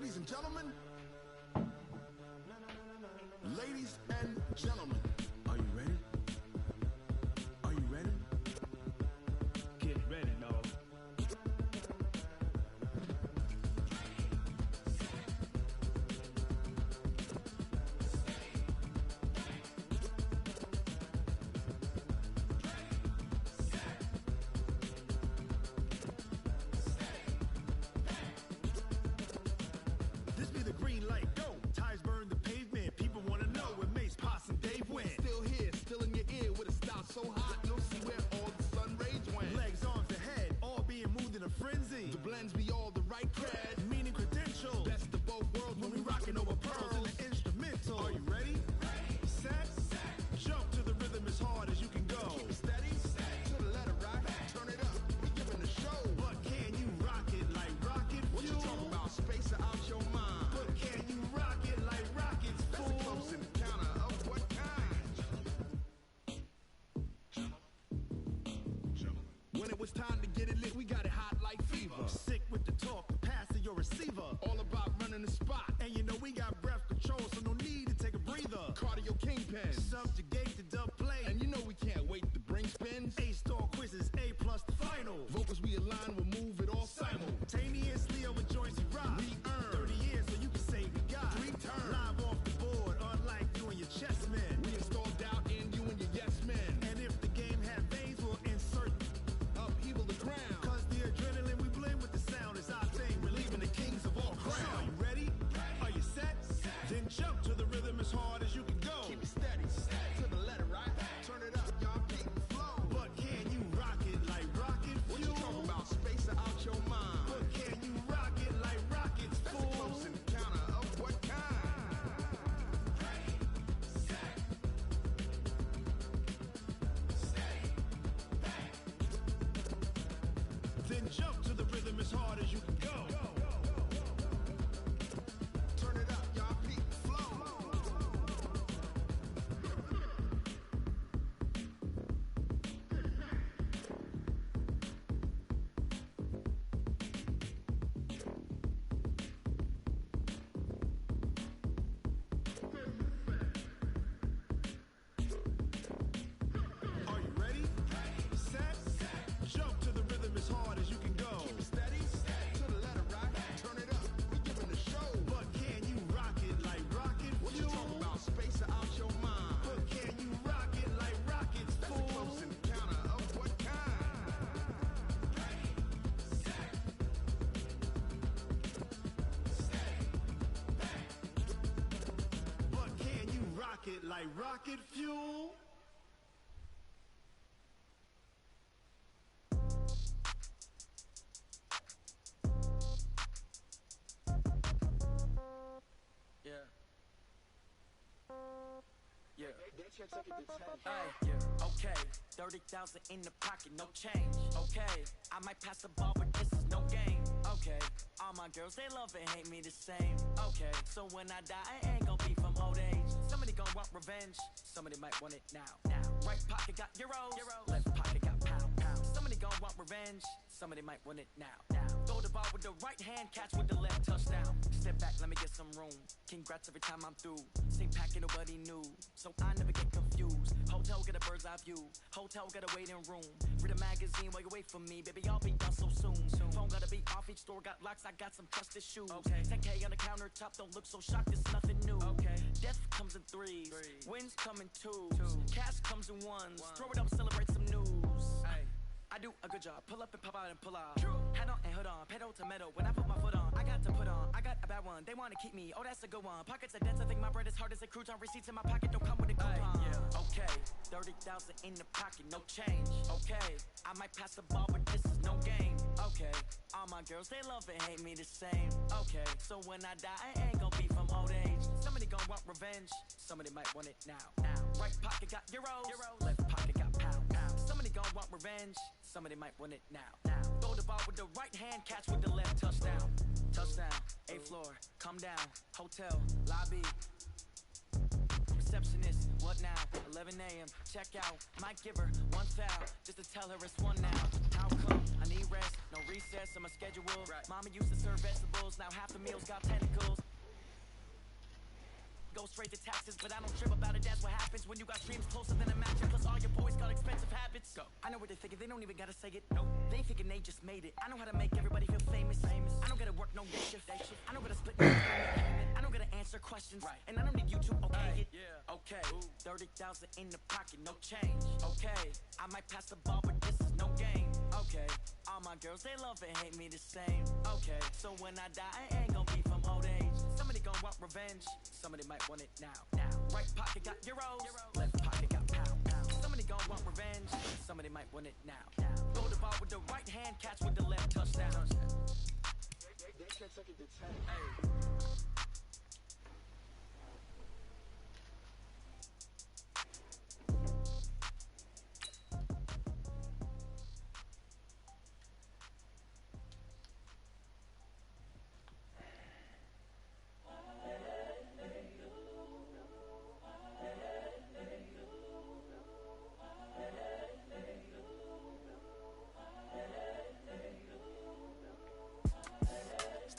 Ladies and gentlemen, ladies and gentlemen, are you ready? Are you ready? Get ready, dog. This be the green light, go. Tires burn the pavement. People wanna know where Mace, Potts, and Dave went. Still here, still in your ear with a style so hot, you'll see where all the sun rage went. Legs, arms, and head, all being moved in a frenzy. The blends be all the right cred, meaning credentials. Best of both worlds when we rockin' over pearls in the instrumental. Are you ready? Set, jump to the rhythm as hard as you can go. Keep it steady, to the letter right. Turn it up, we giving the show. But can you rock it like rocket fuel? What you talking about? Space or out your mind? But can you rock it like rockets, fool? That's a close encounter of what kind? When it was time to get it lit, we got it hot like fever. Sick with the talk, pass to your receiver. All about running the spot. And you know we got breath control, so no need to take a breather. Cardio kingpin, subjugate the dub play. And you know we can't wait to bring spins. A-star quizzes, A+ the final. Vocals we align, we'll move it all simultaneously over joints we rock. We earn 30 years so you can say we got 3 turns. Live off the board, unlike you and your chess men. We install doubt in you and your yes men. And if the game had veins, we'll insert upheaval the ground. Cause the adrenaline we blend with the sound is our thing, relieving the kings of all crowns. So are you ready? Are you set? Then jump to the rhythm as hard as you can go. Keep it steady, to the letter right. Turn it up, y'all keep the flow. But can you rock it like rocket fuel? What you talking about? Space or out your mind? But can you rock it like rockets, fool? That's a close encounter of what kind? Then jump to the rhythm as hard as you can go. Turn it up, y'all peak the flow. Are you ready? Set, jump to the rhythm as hard as you can go. Keep it steady, to the letter right. Turn it up, we giving the show. But can you rock it like rocket fuel? What you talking about? Space or out your mind? But can you rock it like rockets, fool? That's a close encounter of what kind? But can you rock it like rocket fuel? Yeah. Yeah. Okay. 30,000 in the pocket, no change. Okay. I might pass the ball, but this is no game. Okay. All my girls, they love and hate me the same. Okay. So when I die, I ain't gon' be from old age. Somebody gon' want revenge. Somebody might want it now. Right pocket got euros. Left pocket got pound. Somebody gon' want revenge. Somebody might want it now. Throw the ball with the right hand, catch with the left, touchdown. Step back, let me get some room. Congrats every time I'm through. Same packet, nobody knew, so I never get confused. Hotel get a bird's eye view. Hotel got a waiting room. Read a magazine while you wait for me, baby. I'll be done so soon. Phone gotta be off. Each store got locks. I got some trusted shoes. Okay. 10K on the countertop. Don't look so shocked. It's nothing new. Okay. Death comes in threes. Wins come in twos. Cash comes in ones. Throw it up, celebrate some news. Ay. I do a good job. Pull up and pop out and pull out. Head on and hood on. Pedal to metal. When I put my foot on, I got to put on. I got a bad one. They wanna keep me. Oh, that's a good one. Pockets are dense. I think my bread is hard as a crouton. Receipts in my pocket don't come with a coupon. Yeah. Okay. 30,000 in the pocket, no change. Okay. I might pass the ball, but this is no game. Okay. All my girls, they love and hate me the same. Okay. So when I die, I ain't gon' be from old age. Somebody gon' want revenge. Somebody might want it now. Right pocket got euros. Left pocket got pound. Somebody gon' want revenge. Somebody might want it now. Throw the ball with the right hand, catch with the left, touchdown. Touchdown, 8th floor, come down. Hotel, lobby. Receptionist, what now? 11 a.m., check out. Might give her one foul, just to tell her it's one now. How come? I need rest, no recess on my schedule. Mama used to serve vegetables, now half the meals got tentacles. Go straight to taxes, but I don't trip about it. That's what happens when you got dreams closer than a match. Plus all your boys got expensive habits. Go. I know what they're thinking, they don't even gotta say it. Nope. They thinking they just made it. I know how to make everybody feel famous. I don't gotta work no day shift. I don't gotta split no I don't gotta answer questions. And I don't need you to okay it. Okay. 30,000 in the pocket, no change. Okay. I might pass the ball, but this is no game. Okay. All my girls, they love and hate me the same. Okay. So when I die, I ain't gonna be from old age. Somebody gonna want revenge. Somebody might want it now. Right pocket got euros. Left pocket got pound. Somebody gonna want revenge. Somebody might want it now. Go the ball with the right hand, catch with the left, touchdown. They Kentucky to 10. Hey.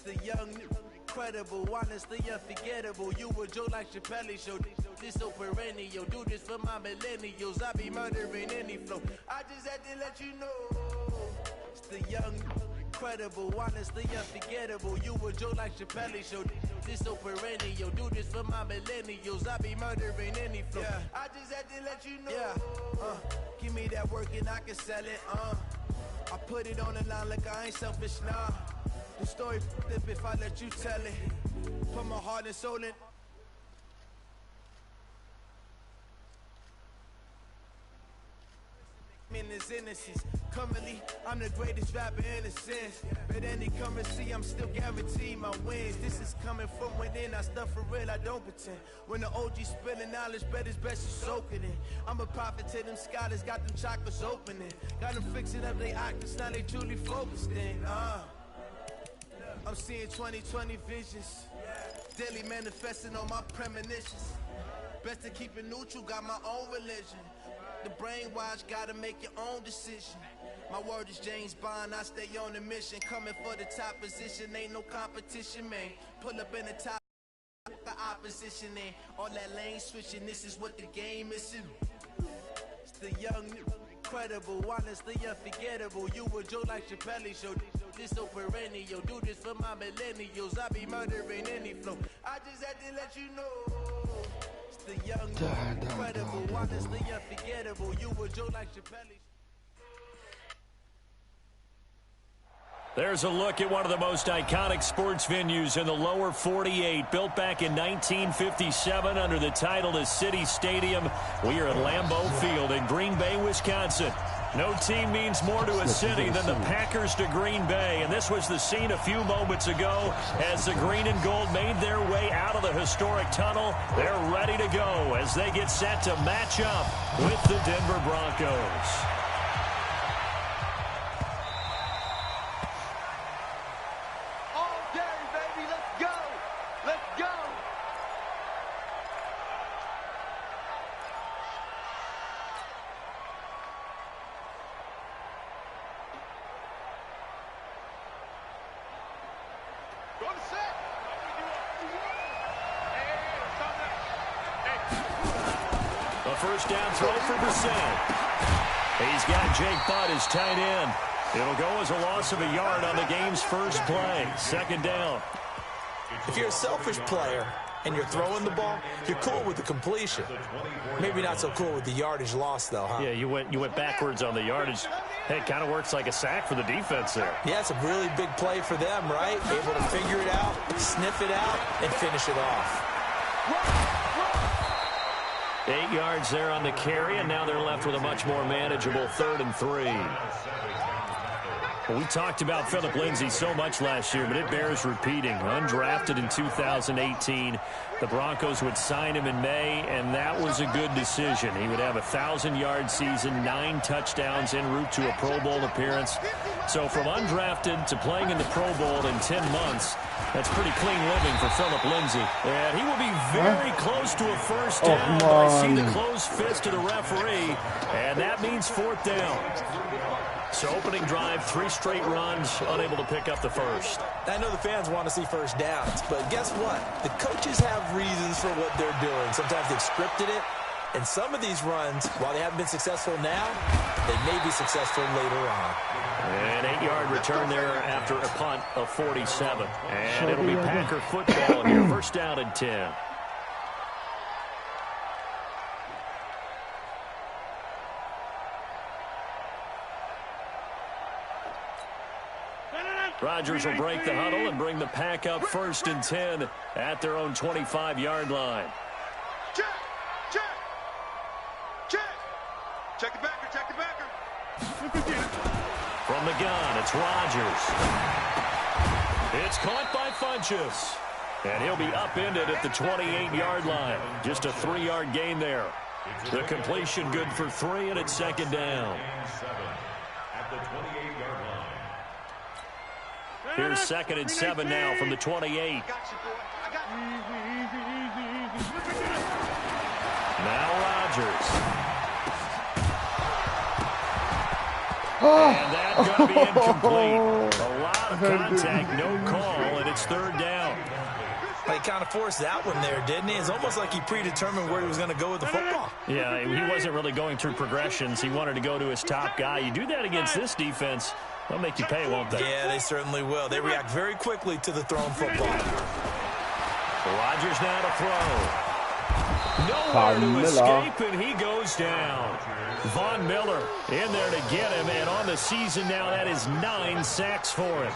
The young, incredible, honestly unforgettable. You a Joe like Chappelle show. This so perennial. Do this for my millennials. I be murdering any flow. I just had to let you know. It's the young, incredible, honestly unforgettable. You a Joe like Chappelle show. This so perennial. Do this for my millennials. I be murdering any flow. I just had to let you know. Give me that work and I can sell it. I put it on the line like I ain't selfish, nah. The story flip if I let you tell it. Put my heart and soul in his innocence. Currently, I'm the greatest rapper in a sense. But any currency, I'm still guaranteed my wins. This is coming from within. I stuff for real, I don't pretend. When the OG spilling knowledge, bet it's best you soak it in. I'm a prophet to them scholars, got them chakras opening. Got them fixing up they octaves, now they truly focused in. I'm seeing 2020 visions. Daily manifesting on my premonitions. Best to keep it neutral, got my own religion. The brainwash, gotta make your own decision. My word is James Bond, I stay on a mission. Coming for the top position, ain't no competition, man. Pull up in the top, the opposition in. All that lane switching, this is what the game is. It's the young, incredible, honestly unforgettable. You a Joe like Chappelle show. This so perennial. Do this for my millennials. I be murdering any flow. I just had to let you know. It's the young, incredible, honestly unforgettable. You a Joe like Chappelle. There's a look at one of the most iconic sports venues in the lower 48. Built back in 1957 under the title of City Stadium. We are at Lambeau Field in Green Bay, Wisconsin. No team means more to a city than the Packers to Green Bay. And this was the scene a few moments ago as the green and gold made their way out of the historic tunnel. They're ready to go as they get set to match up with the Denver Broncos. First down throw for Brissett. He's got Jake Butt as tight end. It'll go as a loss of a yard on the game's first play. Second down. If you're a selfish player and you're throwing the ball, you're cool with the completion. Maybe not so cool with the yardage loss, though, huh? Yeah, you went backwards on the yardage. Hey, it kind of works like a sack for the defense there. Yeah, it's a really big play for them, right? Able to figure it out, sniff it out, and finish it off. 8 yards there on the carry, and now they're left with a much more manageable 3rd and 3. Well, we talked about Phillip Lindsay so much last year, but it bears repeating. Undrafted in 2018. The Broncos would sign him in May, and that was a good decision. He would have a 1,000-yard season, 9 touchdowns en route to a Pro Bowl appearance. So from undrafted to playing in the Pro Bowl in 10 months, that's pretty clean living for Philip Lindsay. And he will be very close to a first down. But I see the closed fist to the referee, and that means 4th down. So opening drive, 3 straight runs, unable to pick up the first. I know the fans want to see first downs, but guess what? The coaches have reasons for what they're doing. Sometimes they've scripted it, and some of these runs, while they haven't been successful now, they may be successful later on. An 8-yard return there after a punt of 47. And it'll be Packer football here, first down and 10. Rodgers will break the huddle and bring the Pack up first and 10 at their own 25-yard line. Check! Check! Check! Check the backer! Check the backer! From the gun, it's Rodgers. It's caught by Funchess. And he'll be upended at the 28-yard line. Just a 3-yard gain there. The completion good for 3, and it's 2nd down. At the 28-yard line. Here's 2nd and 7 now from the 28. Now Rodgers. And that's going to be incomplete. A lot of contact, no call, and it's 3rd down. He kind of forced that one there, didn't he? It's almost like he predetermined where he was going to go with the football. Yeah, he wasn't really going through progressions. He wanted to go to his top guy. You do that against this defense, they'll make you pay, won't they? Yeah, they certainly will. They react very quickly to the thrown football. Rodgers now to throw. Nowhere to escape, and he goes down. Von Miller in there to get him, and on the season now, that is 9 sacks for him.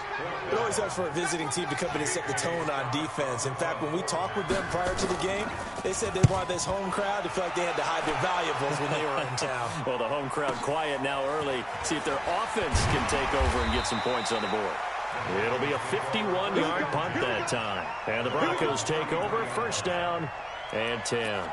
It always helps for a visiting team to come in and set the tone on defense. In fact, when we talked with them prior to the game, they said they wanted this home crowd to feel like they had to hide their valuables when they were in town. Well, the home crowd quiet now early. See if their offense can take over and get some points on the board. It'll be a 51-yard punt that time. And the Broncos take over, first down and 10.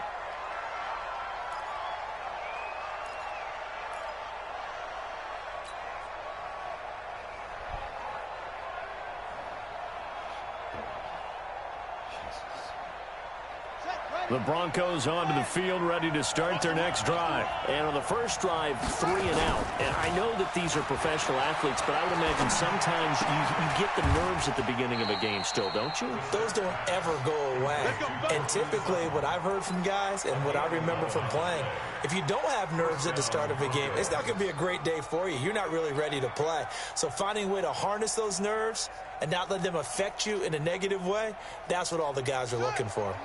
The Broncos onto the field, ready to start their next drive. And on the first drive, 3 and out. And I know that these are professional athletes, but I would imagine sometimes you get the nerves at the beginning of a game still, don't you? Those don't ever go away. And typically, what I've heard from guys and what I remember from playing, if you don't have nerves at the start of a game, it's not going to be a great day for you. You're not really ready to play. So finding a way to harness those nerves and not let them affect you in a negative way, that's what all the guys are looking for.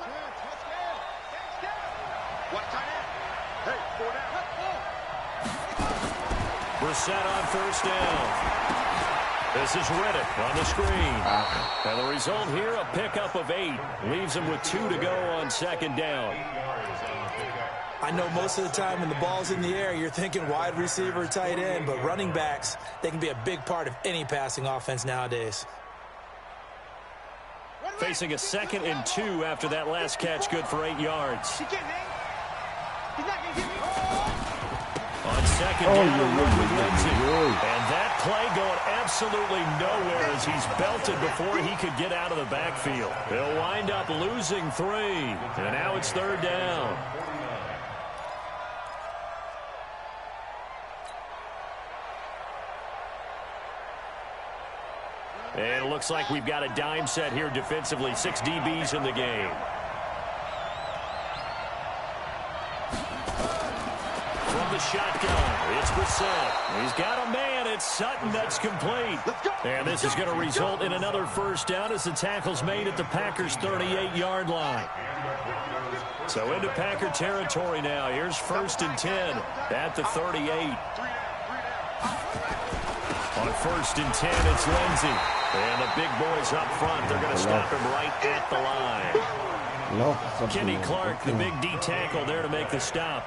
Brissett on first down. This is Riddick on the screen. And the result here, a pickup of 8. Leaves him with 2 to go on 2nd down. I know most of the time when the ball's in the air, you're thinking wide receiver, tight end, but running backs, they can be a big part of any passing offense nowadays. Facing a 2nd and 2 after that last catch, good for 8 yards. On 2nd down, with Lindsay. And that play going absolutely nowhere as he's belted before he could get out of the backfield. They'll wind up losing 3. And now it's 3rd down. And it looks like we've got a dime set here defensively. 6 DBs in the game. From the shotgun, it's Brissett. He's got a man. It's Sutton that's complete. And this is going to result in another first down as the tackle's made at the Packers' 38-yard line. So into Packer territory now. Here's 1st and 10 at the 38. On 1st and 10, it's Lindsay. And the big boys up front, they're going to stop him right at the line. Kenny Clark, the big D tackle there to make the stop.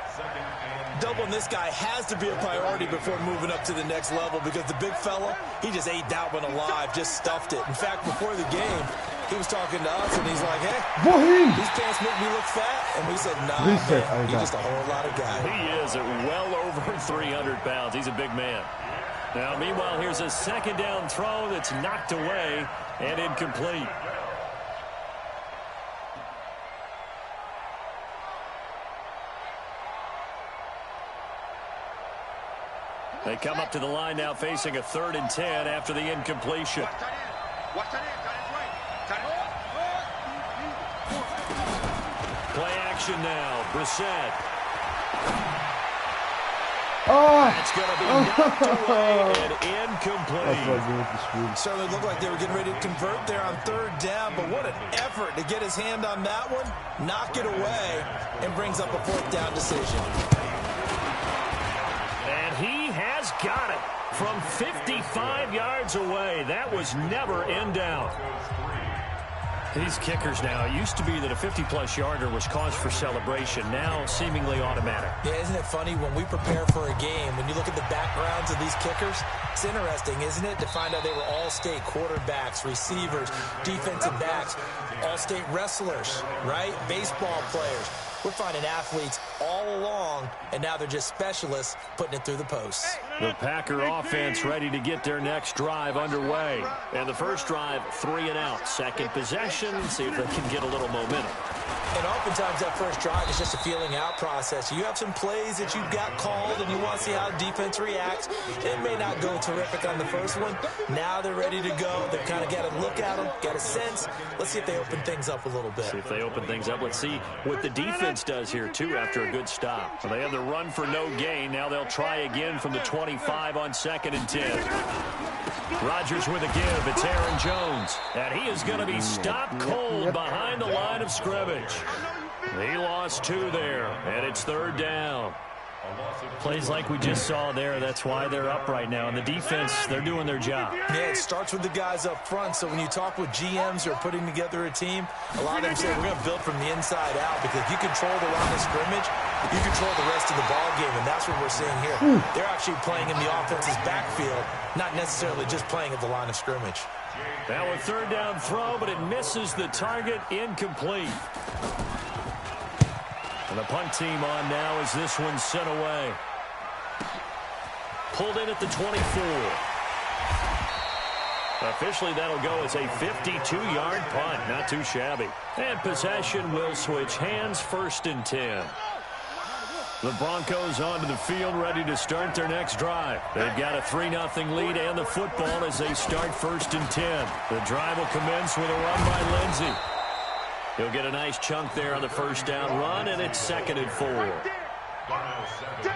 Doubling this guy has to be a priority before moving up to the next level because the big fella, he just ate that one alive, just stuffed it. In fact, before the game, he was talking to us, and he's like, hey, these pants make me look fat. And we said, nah, man, he's just a whole lot of guy. He is at well over 300 pounds. He's a big man. Now, meanwhile, here's a second down throw that's knocked away and incomplete. They come up to the line now facing a 3rd and 10 after the incompletion. Play action now. Brissett. It's going to be knocked away and incomplete. Certainly looked like they were getting ready to convert there on 3rd down, but what an effort to get his hand on that one, knock it away, and brings up a 4th down decision. And he has got it from 55 yards away. That was never in doubt. These kickers now, it used to be that a 50-plus yarder was cause for celebration, now seemingly automatic. Yeah, isn't it funny when we prepare for a game, when you look at the backgrounds of these kickers, it's interesting, isn't it, to find out they were all-state quarterbacks, receivers, defensive backs, all-state wrestlers, right? Baseball players. We're finding athletes all along, and now they're just specialists putting it through the posts. The Packer offense ready to get their next drive underway. And the first drive, 3 and out. Second possession, see if they can get a little momentum. And oftentimes that first drive is just a feeling out process. You have some plays that you've got called and you want to see how the defense reacts. It may not go terrific on the first one. Now they're ready to go. They've kind of got to look at them, got a sense. Let's see if they open things up a little bit. See if they open things up. Let's see what the defense does here, too, after a good stop. So they have the run for no gain. Now they'll try again from the 25 on 2nd and 10. Rodgers with a give. It's Aaron Jones. And he is going to be stopped cold behind the line of scrimmage. He lost 2 there, and it's 3rd down. Plays like we just saw there, that's why they're up right now. And the defense, they're doing their job. Yeah, it starts with the guys up front. So when you talk with GMs who are putting together a team, a lot of them say we're going to build from the inside out, because if you control the line of scrimmage, you control the rest of the ball game, and that's what we're seeing here. They're actually playing in the offense's backfield, not necessarily just playing at the line of scrimmage. Now a 3rd down throw, but it misses the target, incomplete. And the punt team on now as this one sent away. Pulled in at the 24. Officially, that'll go as a 52-yard punt. Not too shabby. And possession will switch hands, 1st and 10. The Broncos onto the field, ready to start their next drive. They've got a 3-0 lead and the football as they start 1st and 10. The drive will commence with a run by Lindsey. He'll get a nice chunk there on the 1st down run, and it's 2nd and 4.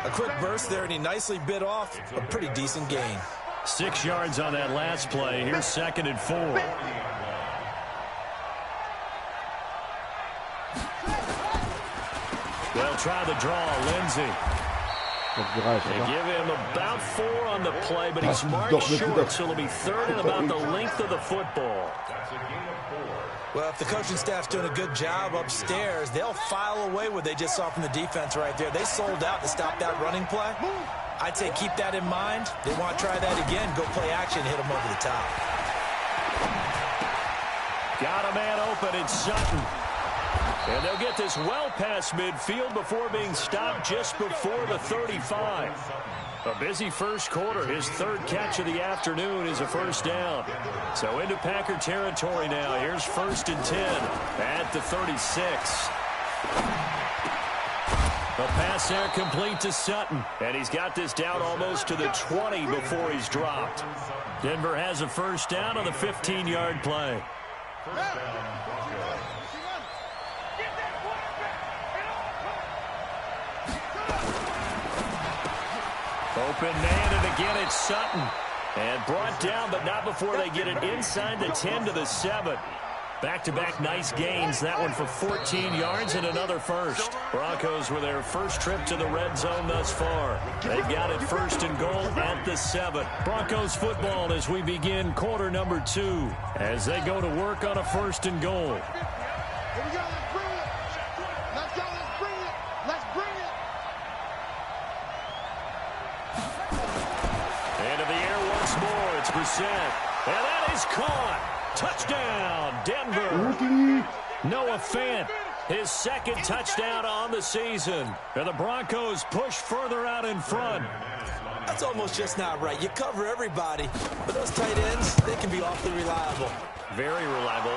A quick burst there, and he nicely bit off a pretty decent gain. 6 yards on that last play. Here's 2nd and 4. They'll try the draw. Lindsey. They give him about 4 on the play, but he's marked short, so it'll be 3rd and about the length of the football. Well, if the coaching staff's doing a good job upstairs, they'll file away what they just saw from the defense right there. They sold out to stop that running play. I'd say keep that in mind. They want to try that again, go play action, hit them over the top. Got a man open, it's Sutton. And they'll get this well past midfield before being stopped just before the 35. A busy first quarter. His 3rd catch of the afternoon is a 1st down. So into Packer territory now. Here's 1st and 10 at the 36. A pass there complete to Sutton. And he's got this down almost to the 20 before he's dropped. Denver has a 1st down on the 15-yard play. Open man, and again it's Sutton. And brought down, but not before they get it inside the 10 to the 7. Back-to-back nice gains. That one for 14 yards and another 1st. Broncos with their first trip to the red zone thus far. They've got it 1st and goal at the 7. Broncos football as we begin quarter number 2. As they go to work on a 1st and goal. Here we go. Let's bring it. Let's go. Let's bring it. Let's bring it. Into the air once more. It's Brissett. And that is caught. Touchdown, Denver. Noah Fant, his 2nd touchdown on the season. And the Broncos push further out in front. That's almost just not right. You cover everybody, but those tight ends, they can be awfully reliable. Very reliable.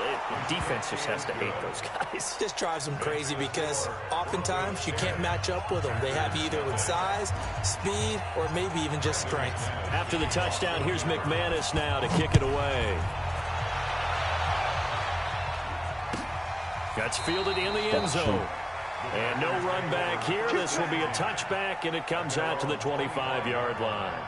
Defense just has to hate those guys. Just drives them crazy because oftentimes you can't match up with them. They have you either with size, speed, or maybe even just strength. After the touchdown, here's McManus now to kick it away. That's fielded in the end zone. And no run back here. This will be a touchback, and it comes out to the 25-yard line.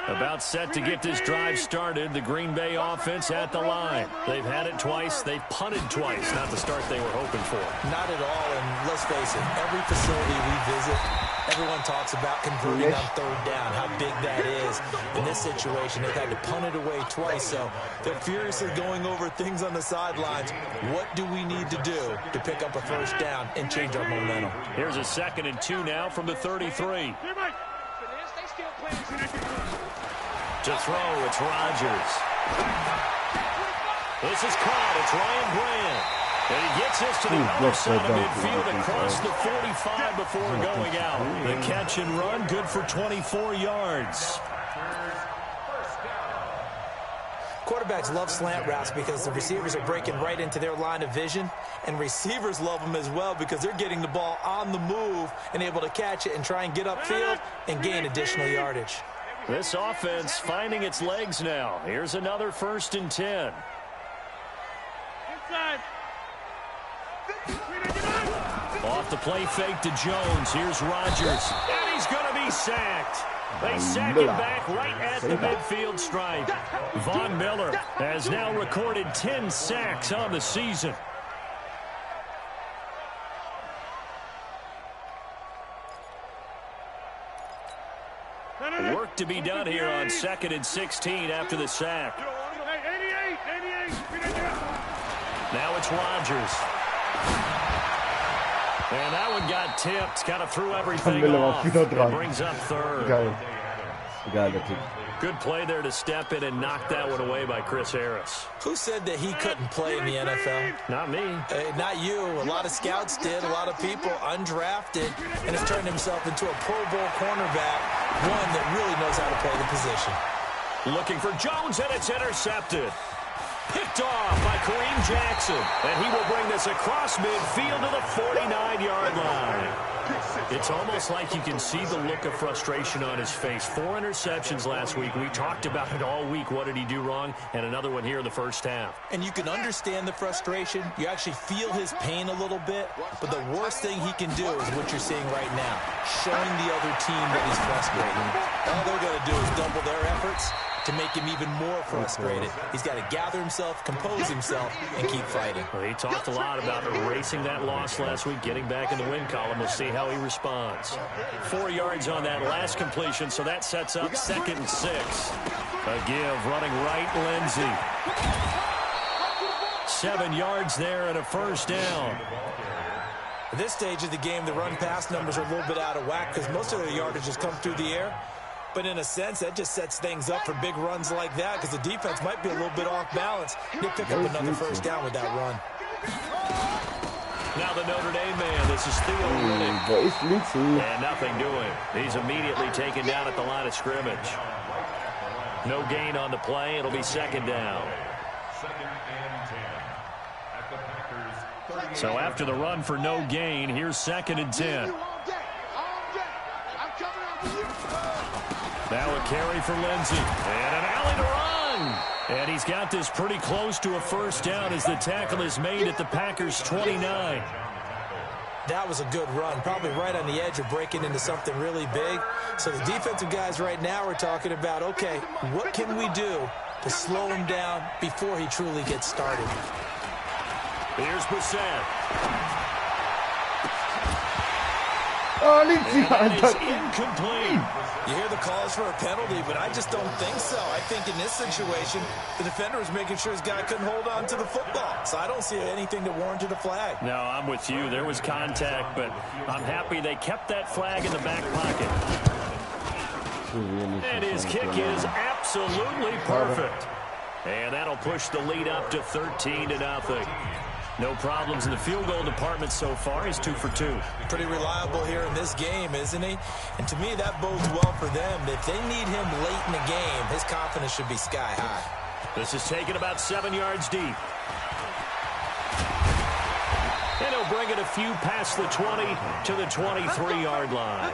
About set to get this drive started. The Green Bay offense at the line. They've had it twice. They've punted twice. Not the start they were hoping for. Not at all, and let's face it, every facility we visit, everyone talks about converting on third down, how big that is. In this situation, they've had to punt it away twice, so they're furiously going over things on the sidelines. What do we need to do to pick up a first down and change our momentum? Here's a 2nd and 2 now from the 33. To throw, it's Rodgers. This is caught. It's Ryan Grant. And he gets this to the other side of midfield across the 45 before going out. The catch and run, good for 24 yards. Quarterbacks love slant routes because the receivers are breaking right into their line of vision, and receivers love them as well because they're getting the ball on the move and able to catch it and try and get upfield and gain additional yardage. This offense finding its legs now. Here's another 1st and 10. Off the play fake to Jones. Here's Rodgers. And he's going to be sacked. They sack him back right at the midfield stripe. Von Miller has now recorded 10 sacks on the season. Work to be done here on 2nd and 16 after the sack. Now it's Rodgers. And that one got tipped. Kind of threw everything off. It brings up 3rd. Good play there to step in and knock that one away by Chris Harris. Who said that he couldn't play in the NFL? Not me. Not you. A lot of scouts did. A lot of people undrafted, and has turned himself into a Pro Bowl cornerback, one that really knows how to play the position. Looking for Jones, and it's intercepted. Picked off by Kareem Jackson, and he will bring this across midfield to the 49-yard line. It's almost like you can see the look of frustration on his face. 4 interceptions last week. We talked about it all week. What did he do wrong? And another one here in the first half. And you can understand the frustration. You actually feel his pain a little bit. But the worst thing he can do is what you're seeing right now, showing the other team that he's frustrated. All they're going to do is double their efforts to make him even more frustrated. He's got to gather himself, compose himself, and keep fighting. Well, he talked a lot about erasing that loss last week, getting back in the win column. We'll see how he responds. 4 yards on that last completion, so that sets up 2nd and 6. A give, running right, Lindsey. 7 yards there and a first down. At this stage of the game, the run-pass numbers are a little bit out of whack because most of their yardage has come through the air. But in a sense, that just sets things up for big runs like that because the defense might be a little bit off balance. They pick up another first down with that run. Now the Notre Dame man, this is Theo Riddick. And nothing doing. He's immediately taken down at the line of scrimmage. No gain on the play. It'll be 2nd down. So after the run for no gain, here's 2nd and 10. Now a carry for Lindsey. And an alley to run. And he's got this pretty close to a first down as the tackle is made at the Packers' 29. That was a good run, probably right on the edge of breaking into something really big. So the defensive guys right now are talking about, okay, what can we do to slow him down before he truly gets started? Here's Brissett. Oh, Lindsey, it's incomplete. You hear the calls for a penalty, but I just don't think so. I think in this situation, the defender was making sure his guy couldn't hold on to the football. So I don't see anything that warranted a flag. No, I'm with you. There was contact, but I'm happy they kept that flag in the back pocket. And his kick is absolutely perfect. And that'll push the lead up to 13-0. No problems in the field goal department so far. He's 2 for 2. Pretty reliable here in this game, isn't he? And to me, that bodes well for them. If they need him late in the game, his confidence should be sky high. This is taken about 7 yards deep. And he'll bring it a few past the 20 to the 23-yard line.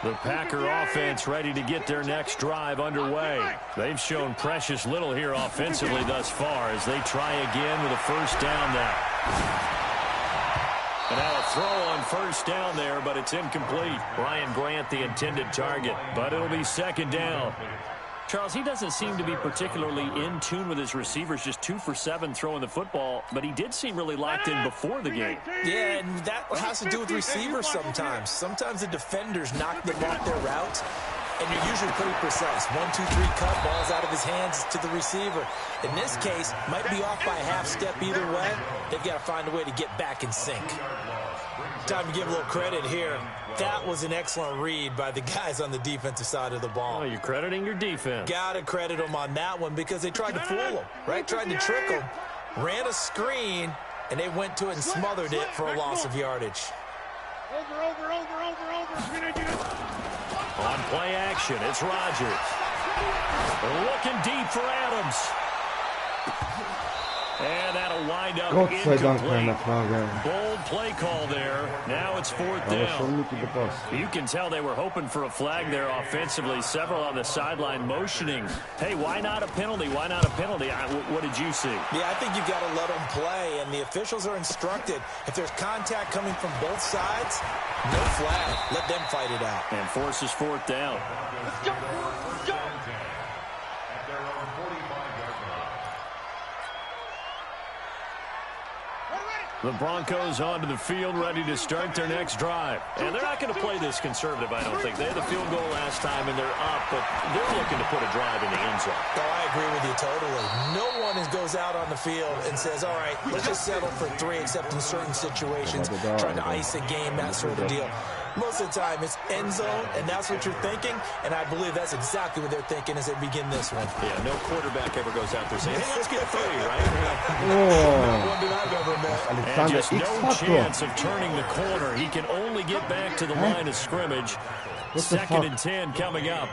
The Packer offense ready to get their next drive underway. They've shown precious little here offensively thus far as they try again with a first down now. And now a throw on first down there, but it's incomplete. Ryan Grant the intended target, but it'll be second down. Charles, he doesn't seem to be particularly in tune with his receivers, just 2 for 7 throwing the football, but he did seem really locked in before the game. Yeah, and that has to do with receivers sometimes. Sometimes the defenders knock them off their routes, and you're usually pretty precise. 1, 2, 3 cut, ball's out of his hands to the receiver. In this case, might be off by a half step either way. They've got to find a way to get back in sync. Time to give a little credit here. That was an excellent read by the guys on the defensive side of the ball. Oh, you're crediting your defense. Got to credit them on that one because they tried to fool him, right? Tried to trick him. Ran a screen, and they went to it and smothered it for a loss of yardage. Over. On play action, it's Rodgers. Looking deep for Adams. And that'll wind up incomplete. Bold play call there. Now it's fourth down. You can tell they were hoping for a flag there offensively. Several on the sideline motioning. Hey, why not a penalty? Why not a penalty? What did you see? Yeah, I think you've got to let them play, and the officials are instructed. If there's contact coming from both sides, no flag. Let them fight it out. And forces fourth down. Let's go. The Broncos onto the field, ready to start their next drive. And they're not going to play this conservative, I don't think. They had the field goal last time, and they're up, but they're looking to put a drive in the end zone. Oh, I agree with you totally. No one goes out on the field and says, all right, let's just settle for 3, except in certain situations, trying to ice a game, that sort of deal. Most of the time, it's end zone, and that's what you're thinking, and I believe that's exactly what they're thinking as they begin this one. Yeah, no quarterback ever goes out there saying, hey, let's get 3, right? Not one that I've ever met. And just no chance of turning the corner. He can only get back to the line of scrimmage. Second and 10 coming up.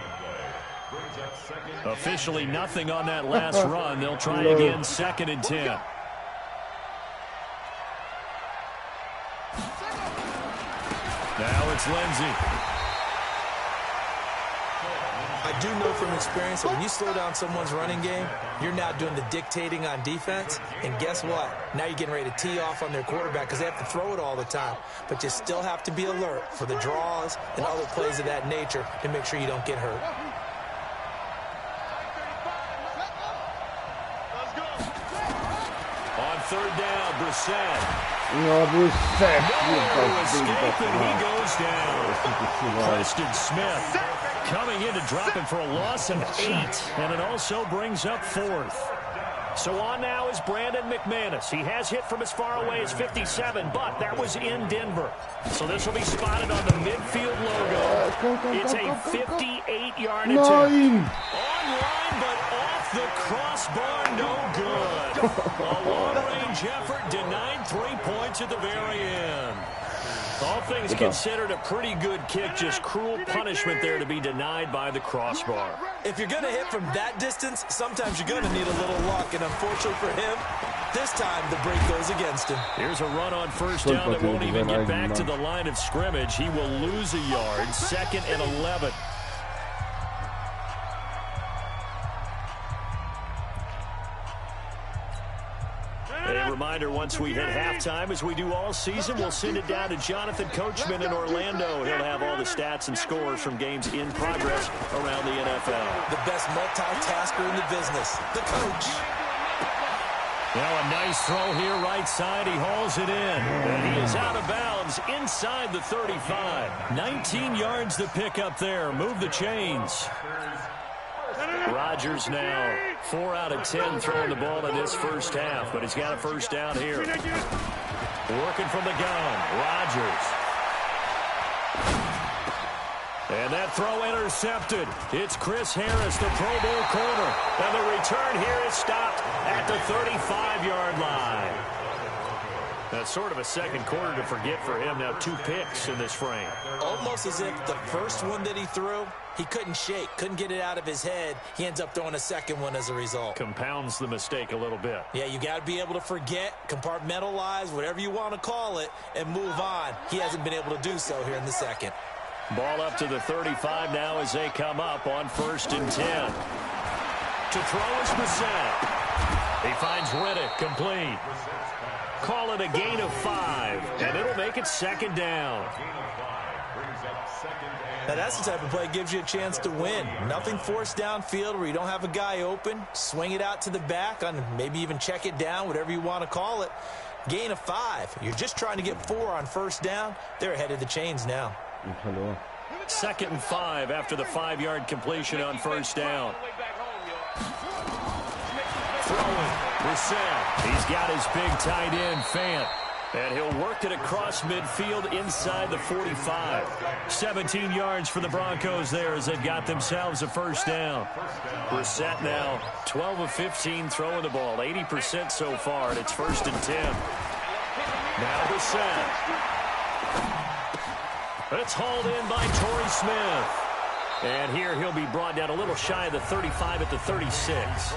Officially nothing on that last run. They'll try again, second and 10. Now it's Lindsey. I do know from experience that when you slow down someone's running game, you're now doing the dictating on defense. And guess what? Now you're getting ready to tee off on their quarterback because they have to throw it all the time. But you still have to be alert for the draws and other plays of that nature to make sure you don't get hurt. On third down, Brissett. No, Brissett. No escape, and he goes down. Preston Smith coming in to drop him for a loss of 8, and it also brings up fourth. So on now is Brandon McManus. He has hit from as far away as 57, but that was in Denver. So this will be spotted on the midfield logo. It's a 58-yard attempt. Online, but off the crossbar, no good. A long-range effort denied 3 points at the very end. All things considered, a pretty good kick, just cruel punishment there to be denied by the crossbar. If you're going to hit from that distance, sometimes you're going to need a little luck, and unfortunately for him, this time the break goes against him. Here's a run on first down that won't even get back to the line of scrimmage. He will lose a yard, 2nd and 11. A reminder, once we hit halftime, as we do all season, we'll send it down to Jonathan Coachman in Orlando. He'll have all the stats and scores from games in progress around the NFL. The best multitasker in the business, the coach. Now a nice throw here, right side. He hauls it in, and he is out of bounds inside the 35. 19 yards to pick up there. Move the chains. Rodgers now 4 out of 10 throwing the ball in this first half, but he's got a first down here. Working from the gun, Rodgers. And that throw intercepted. It's Chris Harris, the Pro Bowl corner. And the return here is stopped at the 35-yard line. That's sort of a second quarter to forget for him. Now 2 picks in this frame. Almost as if the first one that he threw, he couldn't shake, couldn't get it out of his head. He ends up throwing a second one as a result. Compounds the mistake a little bit. Yeah, you got to be able to forget, compartmentalize, whatever you want to call it, and move on. He hasn't been able to do so here in the second. Ball up to the 35 now as they come up on 1st and 10. To throw is Brissett. He finds Riddick, complete. Call it a gain of 5, and it'll make it 2nd down. Now that's the type of play that gives you a chance to win. Nothing forced downfield where you don't have a guy open. Swing it out to the back, on maybe even check it down, whatever you want to call it. Gain of 5. You're just trying to get 4 on 1st down. They're ahead of the chains now. 2nd and 5 after the 5-yard completion on 1st down. Throwing, Brissett. He's got his big tight end, Fant. And he'll work it across midfield inside the 45. 17 yards for the Broncos there as they've got themselves a 1st down. Brissett now 12 of 15 throwing the ball, 80% so far, and it's 1st and 10. Now Brissett. It's hauled in by Torrey Smith. And here he'll be brought down a little shy of the 35 at the 36.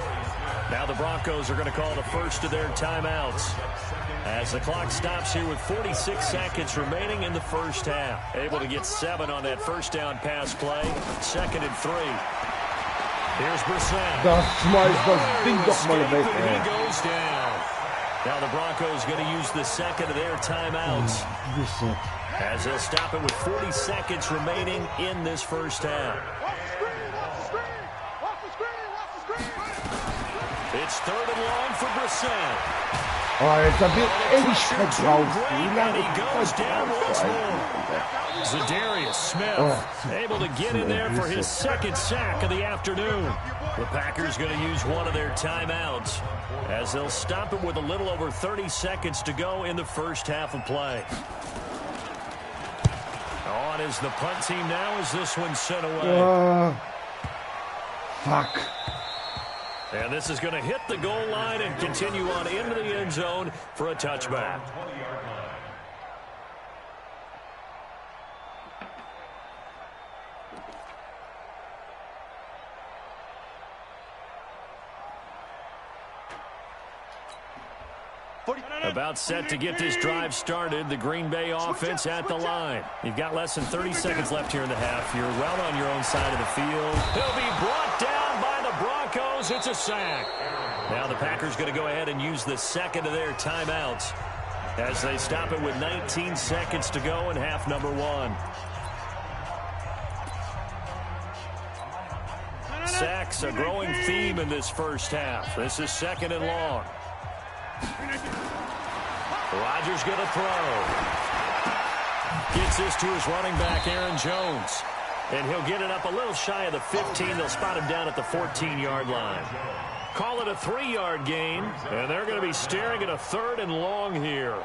Now the Broncos are going to call the first of their timeouts as the clock stops here with 46 seconds remaining in the 1st half. Able to get 7 on that 1st down pass play. 2nd and 3. Here's Brissett. He goes down. Now the Broncos going to use the 2nd of their timeouts as they'll stop it with 40 seconds remaining in this 1st half. It's 3rd and long for Brissett. Oh, it's a bit and he goes down once more. Zadarius Smith able to get in there for his 2nd sack of the afternoon. The Packers going to use one of their timeouts as they'll stop it with a little over 30 seconds to go in the 1st half of play. On is the punt team now as this one's sent away. Fuck. And this is going to hit the goal line and continue on into the end zone for a touchback. About set to get this drive started. The Green Bay offense at the line. You've got less than 30 seconds left here in the half. You're well on your own side of the field. He'll be brought down by the Broncos. It's a sack. Now the Packers going to go ahead and use the 2nd of their timeouts as they stop it with 19 seconds to go in half number 1. Sacks, a growing theme in this 1st half. This is 2nd and long. Rodgers going to throw. Gets this to his running back, Aaron Jones. And he'll get it up a little shy of the 15. They'll spot him down at the 14-yard line. Call it a 3-yard gain, and they're going to be staring at a 3rd and long here.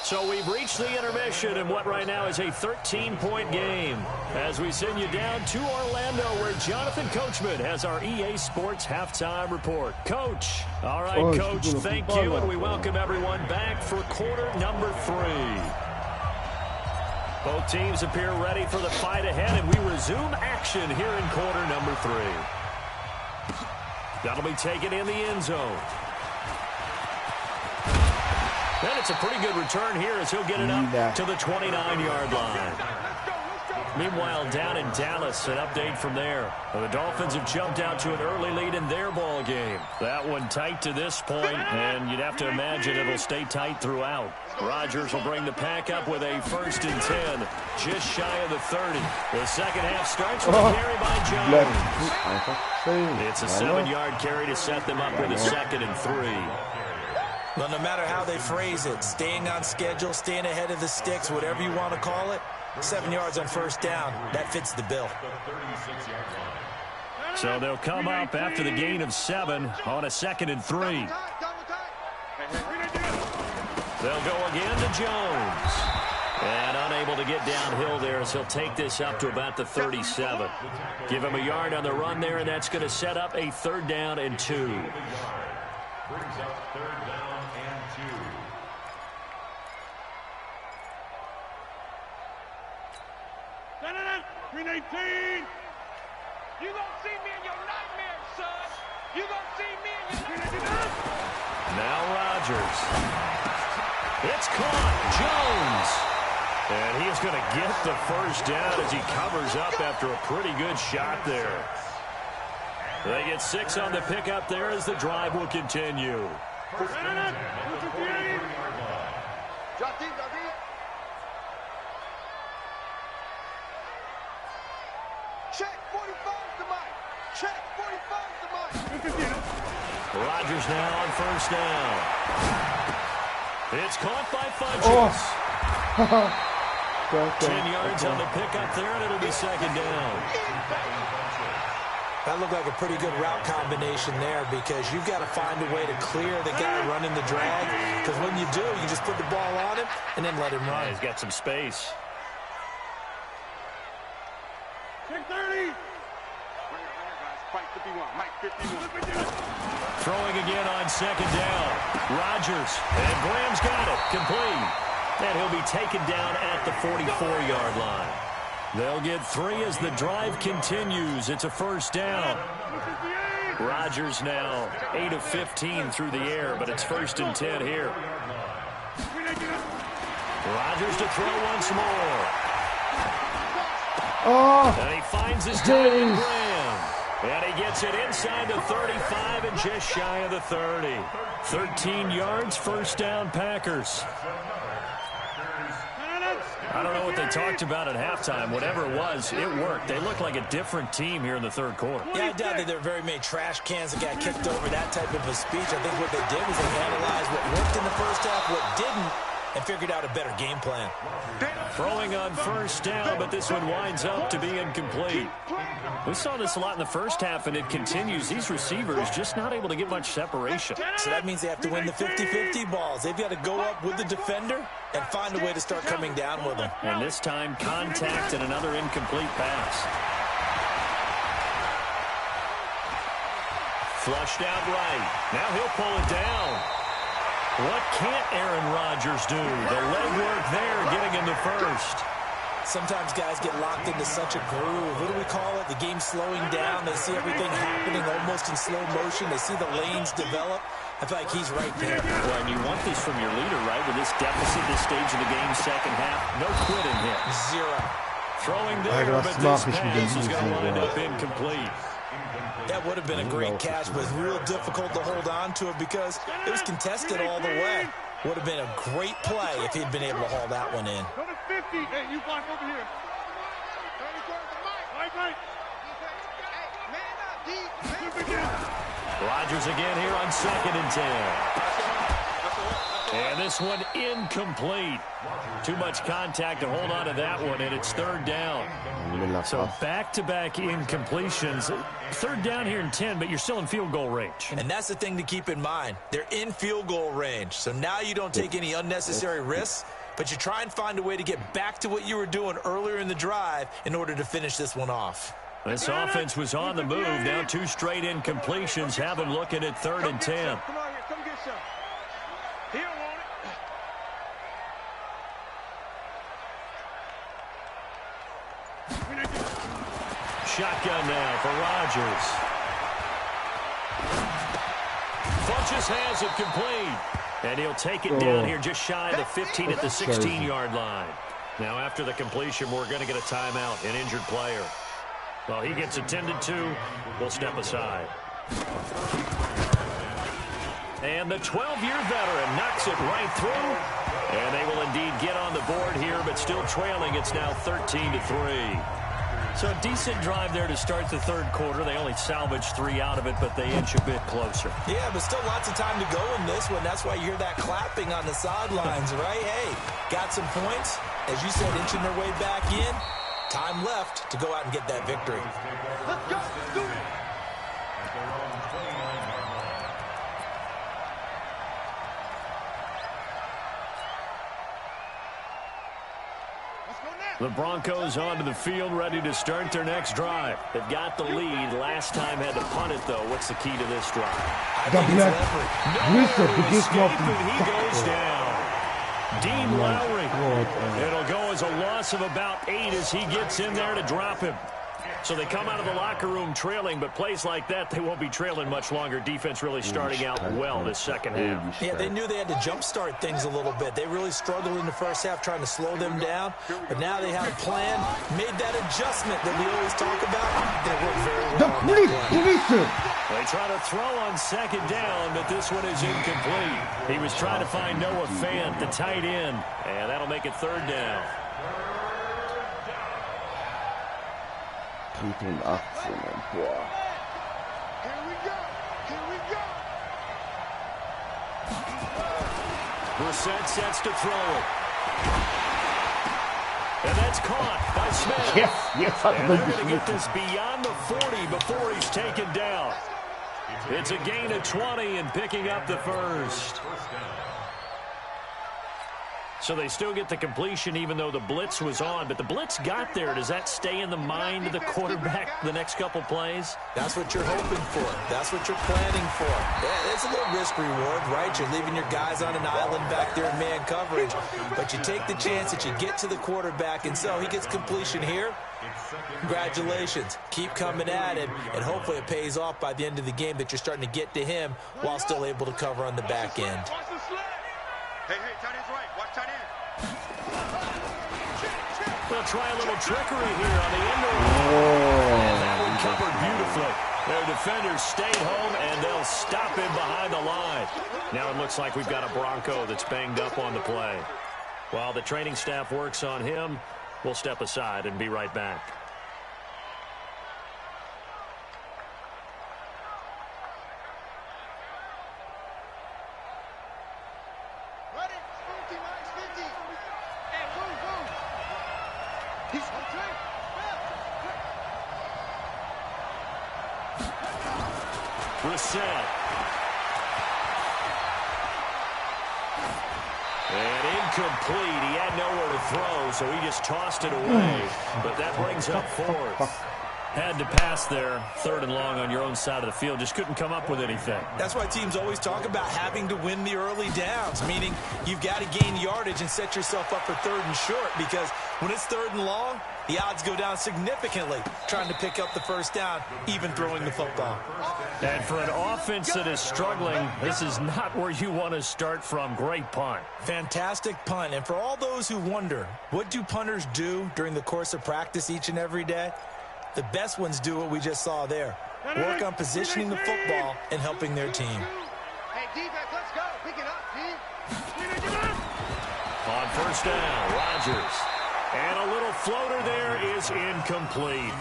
So we've reached the intermission in what right now is a 13-point game as we send you down to Orlando where Jonathan Coachman has our EA Sports halftime report. Coach. All right, Coach, thank you, and we welcome everyone back for quarter number 3. Both teams appear ready for the fight ahead, and we resume action here in quarter number 3. That'll be taken in the end zone. And it's a pretty good return here as he'll get it up to the 29-yard line. Meanwhile, down in Dallas, an update from there. The Dolphins have jumped out to an early lead in their ball game. That one tight to this point, and you'd have to imagine it'll stay tight throughout. Rodgers will bring the pack up with a 1st and 10, just shy of the 30. The second half starts with a carry by Jones. It's a 7-yard carry to set them up with a 2nd and 3. Well, no matter how they phrase it, staying on schedule, staying ahead of the sticks, whatever you want to call it, 7 yards on 1st down, that fits the bill. So they'll come up after the gain of 7 on a 2nd and 3. They'll go again to Jones. And unable to get downhill there, as he'll take this up to about the 37. Give him a yard on the run there, and that's going to set up a 3rd down and 2. Brings up 3rd down and 2. 319. You gonna see me in your nightmares, son. You gonna see me in your nightmares. Now Rodgers. It's caught. Jones. And he is going to get the 1st down as he covers up after a pretty good shot there. They get 6 on the pickup there as the drive will continue. Check 45 to Mike. Check 45 to Mike. Rodgers now on 1st down. It's caught by Funches. Oh. 10 yards on the pickup there, and it'll be 2nd down. That looked like a pretty good route combination there, because you've got to find a way to clear the guy running the drag, because when you do, you just put the ball on him and then let him run. Yeah, he's got some space. Check 30. Mike 51. Mike 51. Throwing again on 2nd down. Rodgers, and Graham's got it. Complete. And he'll be taken down at the 44-yard line. They'll get 3 as the drive continues. It's a 1st down. Rodgers now 8 of 15 through the air, but it's 1st and 10 here. Rodgers to throw once more. Oh. And he finds his tight end, Graham. And he gets it inside the 35 and just shy of the 30. 13 yards, 1st down, Packers. I don't know what they talked about at halftime. Whatever it was, it worked. They look like a different team here in the 3rd quarter. Yeah, I doubt that there are very many trash cans that got kicked over that type of a speech. I think what they did was they analyzed what worked in the 1st half, what didn't, and figured out a better game plan. Throwing on 1st down, but this one winds up to be incomplete. We saw this a lot in the 1st half, and it continues. These receivers just not able to get much separation. So that means they have to win the 50-50 balls. They've got to go up with the defender and find a way to start coming down with them. And this time, contact and another incomplete pass. Flushed out right. Now he'll pull it down. What can't Aaron Rodgers do? The leg work there, getting in the 1st. Sometimes guys get locked into such a groove. What do we call it? The game's slowing down. They see everything happening almost in slow motion. They see the lanes develop. I feel like he's right there. Well, and you want this from your leader, right? With this deficit, this stage of the game, 2nd half, no quitting him. 0. Throwing there, but this pass is going to wind up incomplete. That would have been a great catch, but real difficult to hold on to it because it was contested all the way. Would have been a great play if he'd been able to haul that one in. Go to 50. Hey, you block over here. Rodgers again here on 2nd and 10. And this one incomplete. Too much contact to hold on to that one, and it's 3rd down. So back-to-back incompletions. 3rd down here in 10, but you're still in field goal range. And that's the thing to keep in mind. They're in field goal range. So now you don't take any unnecessary risks, but you try and find a way to get back to what you were doing earlier in the drive in order to finish this one off. This offense was on the move. Now 2 straight incompletions have them looking at 3rd and 10. Come on here. Come get some. He don't want it. Shotgun now for Rodgers. Funches has it complete. And he'll take it down here just shy of the 15 at the 16-yard line. Now after the completion, we're going to get a timeout, an injured player. Well, he gets attended to. We'll step aside. And the 12-year veteran knocks it right through. And they will indeed get on the board here, but still trailing. It's now 13-3. So a decent drive there to start the 3rd quarter. They only salvaged 3 out of it, but they inch a bit closer. Yeah, but still lots of time to go in this one. That's why you hear that clapping on the sidelines, right? Hey, got some points. As you said, inching their way back in. Time left to go out and get that victory. Let's go. Do it. The Broncos onto the field, ready to start their next drive. They've got the lead. Last time had to punt it, though. What's the key to this drive? I think it's leverage. He goes down. Dean Lowry. It'll go as a loss of about 8 as he gets in there to drop him. So they come out of the locker room trailing, but plays like that, they won't be trailing much longer. Defense really starting out well this second half. Yeah, they knew they had to jumpstart things a little bit. They really struggled in the first half trying to slow them down, but now they had a plan, made that adjustment that we always talk about, and it worked very well. They try to throw on second down, but this one is incomplete. He was trying to find Noah Fant, the tight end, and that'll make it third down. Here we go. Brissett sets to throw it. And that's caught by Smith. Yes. And they're going to get this beyond the 40 before he's taken down. It's a gain of 20 and picking up the first. So they still get the completion even though the blitz was on. But the blitz got there. Does that stay in the mind of the quarterback the next couple plays? That's what you're hoping for. That's what you're planning for. Yeah, it's a little risk-reward, right? You're leaving your guys on an island back there in man coverage. But you take the chance that you get to the quarterback, and so he gets completion here. Congratulations. Keep coming at him, and hopefully it pays off by the end of the game that you're starting to get to him while still able to cover on the back end. Hey, tight end's right. Watch tight end. They'll try a little trickery here on the end of it. And that one covered beautifully. Their defenders stayed home, and they'll stop him behind the line. Now it looks like we've got a Bronco that's banged up on the play. While the training staff works on him, we'll step aside and be right back. Brissett. And incomplete. He had nowhere to throw, so he just tossed it away. But that brings up fourth. Had to pass there, 3rd and long on your own side of the field. Just couldn't come up with anything. That's why teams always talk about having to win the early downs, meaning you've got to gain yardage and set yourself up for 3rd and short, because when it's 3rd and long, the odds go down significantly trying to pick up the first down, even throwing the football. And for an offense that is struggling, this is not where you want to start from. Great punt. Fantastic punt. And for all those who wonder, what do punters do during the course of practice each and every day? The best ones do what we just saw there. Work on positioning the football and helping their team. Hey, defense, let's go. Pick it up, team. On first down, Rodgers. And a little floater there is incomplete.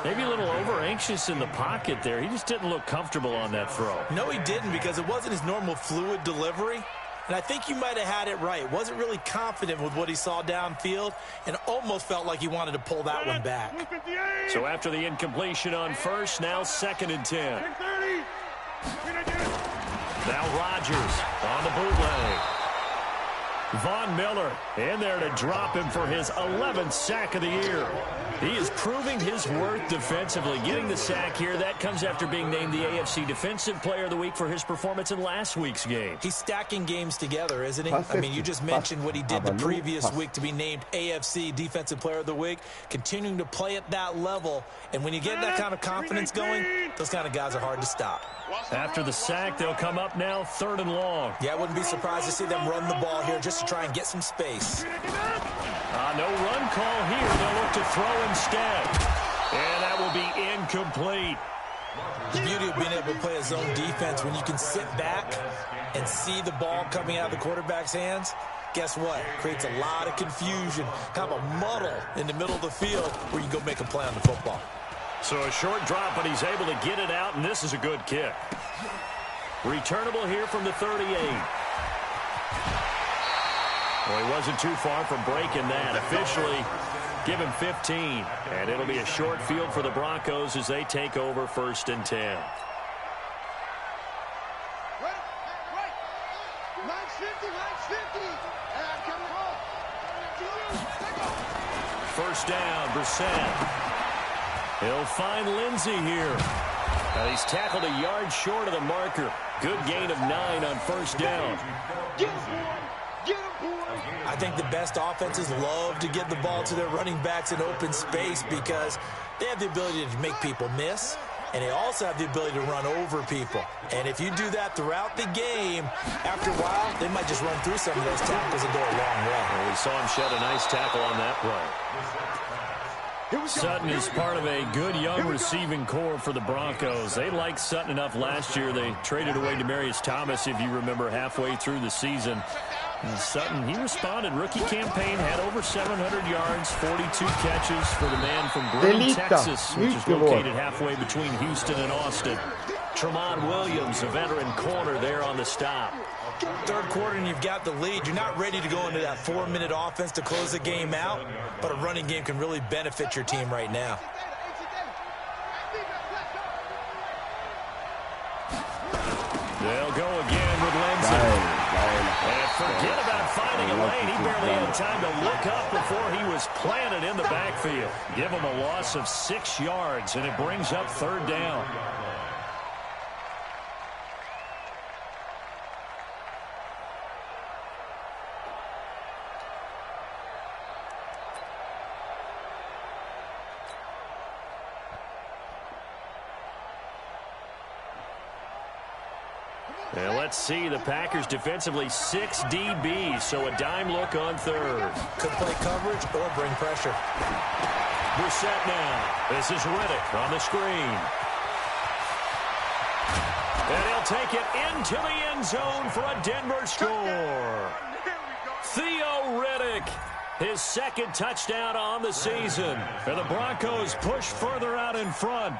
Maybe a little over-anxious in the pocket there. He just didn't look comfortable on that throw. No, he didn't, because it wasn't his normal fluid delivery. And I think you might have had it right. Wasn't really confident with what he saw downfield and almost felt like he wanted to pull that one back. So after the incompletion on first, now 2nd and 10. Now Rodgers on the bootleg. Von Miller in there to drop him for his 11th sack of the year. He is proving his worth defensively. Getting the sack here, that comes after being named the AFC Defensive Player of the Week for his performance in last week's game. He's stacking games together, isn't he? I mean, you just mentioned what he did the previous week to be named AFC Defensive Player of the Week, continuing to play at that level. And when you get that kind of confidence going, those kind of guys are hard to stop. After the sack, they'll come up now 3rd and long. Yeah, I wouldn't be surprised to see them run the ball here just to try and get some space. No run call here. They'll look to throw instead. And that will be incomplete. The beauty of being able to play a zone defense when you can sit back and see the ball coming out of the quarterback's hands, guess what? Creates a lot of confusion, kind of a muddle in the middle of the field where you can go make a play on the football. So a short drop, but he's able to get it out, and this is a good kick. Returnable here from the 38. Well, he wasn't too far from breaking that. Officially, give him 15. And it'll be a short field for the Broncos as they take over 1st and 10. First down, Brissett. He'll find Lindsey here. And he's tackled a yard short of the marker. Good gain of 9 on first down. I think the best offenses love to give the ball to their running backs in open space because they have the ability to make people miss, and they also have the ability to run over people. And if you do that throughout the game, after a while, they might just run through some of those tackles and go a long way. Well, we saw him shed a nice tackle on that play. Sutton is part of a good young receiving core for the Broncos. They liked Sutton enough last year. They traded away Demaryius Thomas, if you remember, halfway through the season. And Sutton, he responded. Rookie campaign, had over 700 yards, 42 catches for the man from Brooklyn, Texas, which is located halfway between Houston and Austin. Tremont Williams, a veteran corner there on the stop. Third quarter and you've got the lead. You're not ready to go into that 4-minute offense to close the game out, but a running game can really benefit your team right now. They'll go again with Lindsey. And forget about finding a lane. He barely had time to look up before he was planted in the backfield. Give him a loss of 6 yards, and it brings up third down. And let's see, the Packers defensively 6 DBs, so a dime look on third. Could play coverage or bring pressure. Brissett now. This is Riddick on the screen. And he'll take it into the end zone for a Denver score. Theo Riddick, his second touchdown on the season. And the Broncos push further out in front.